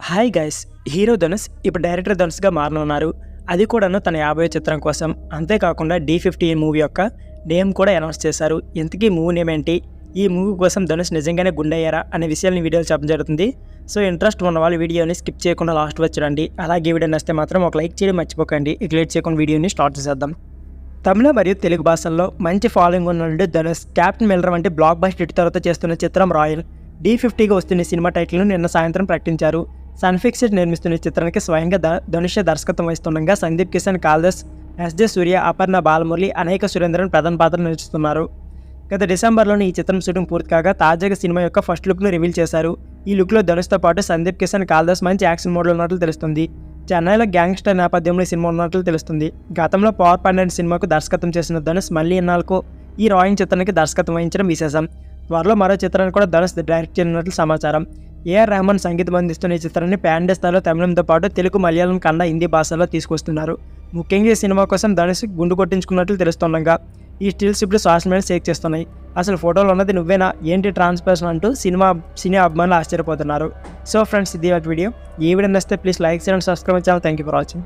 Hi guys, hero Dhanush ఇప్పుడు director ధనుష్గా మారనున్నారు. అది కూడాను తన 50వ చిత్రం కోసం. అంతేకాకుండా D15 మూవీ యొక్క నేమ్ కూడా అనౌన్స్ చేశారు. ఇంతకీ మూవీ నేమ్ ఏంటి, ఈ మూవీ కోసం ధనుష్ నిజంగానే గుండెయ్యారా అనే విషయాన్ని వీడియోలో చెప్పడం జరుగుతుంది. సో ఇంట్రెస్ట్ ఉన్న వాళ్ళు వీడియోని స్కిప్ చేయకుండా లాస్ట్ వచ్చండి. అలాగే వీడియో నచ్చితే మాత్రం ఒక లైక్ చేయడం మర్చిపోకండి. ఇక లేట్ చేయకుండా వీడియోని స్టార్ట్ చేద్దాం. తమిళ మరియు తెలుగు భాషల్లో మంచి ఫాలోయింగ్ ఉన్న ధనుష్ క్యాప్టెన్ మిల్లర్ వంటి బ్లాక్ బస్టర్ హిట్ తర్వాత చేస్తున్న చిత్రం రాయల్. D50గా వస్తున్న సినిమా టైటిల్ను నిన్న సాయంత్రం ప్రకటించారు. సన్ఫిక్సెడ్ నిర్మిస్తున్న చిత్రానికి స్వయంగా ధనుష్ దర్శకత్వం వహిస్తుండగా సందీప్ కిషన్, కాళిదాస్, S.J. సూర్య, అపర్ణ బాలమురళి, అనేక సురేంద్రన్ ప్రధాన పాత్రలు నటిస్తున్నారు. గత డిసెంబర్లోనే ఈ చిత్రం షూటింగ్ పూర్తి కాగా తాజాగా సినిమా యొక్క ఫస్ట్ లుక్ను రివీల్ చేశారు. ఈ లుక్లో ధనుష్తో పాటు సందీప్ కిషన్, కాళిదాస్ మంచి యాక్షన్ మోడ్లో ఉన్నట్లు తెలుస్తుంది. చెన్నైలో గ్యాంగ్స్టర్ నేపథ్యంలో ఈ సినిమా ఉన్నట్లు తెలుస్తుంది. గతంలో పవర్ పాయింట్ సినిమాకు దర్శకత్వం చేసిన ధనుష్ మళ్ళీ ఇన్నాళ్ళకు ఈ రాయింగ్ చిత్రానికి దర్శకత్వం వహించడం విశేషం. త్వరలో మరో చిత్రాన్ని కూడా ధనుష్ డైరెక్ట్ చేయనున్నట్లు సమాచారం. A.R. రెహమాన్ సంగీతం అందిస్తున్న ఈ చిత్రాన్ని ప్యాన్ స్థాయిలో తమిళంతో పాటు తెలుగు, మలయాళం, కన్నడ, హిందీ భాషల్లో తీసుకొస్తున్నారు. ముఖ్యంగా ఈ సినిమా కోసం ధనుష్ గుండు కొట్టించుకున్నట్లు తెలుస్తుండగా ఈ స్టిల్స్ ఇప్పుడు సోషల్ మీడియా షేక్ చేస్తున్నాయి. అసలు ఫోటోలు ఉన్నది నువ్వేనా, ఏంటి ట్రాన్స్పర్సన్ అంటూ సినీ అభిమానులు ఆశ్చర్యపోతున్నారు. సో ఫ్రెండ్స్, ఇది వీడియో. ఈ వీడియో నచ్చితే ప్లీజ్ లైక్ చేయండి, సబ్స్క్రైబ్ చేయాలి. Thank you for watching.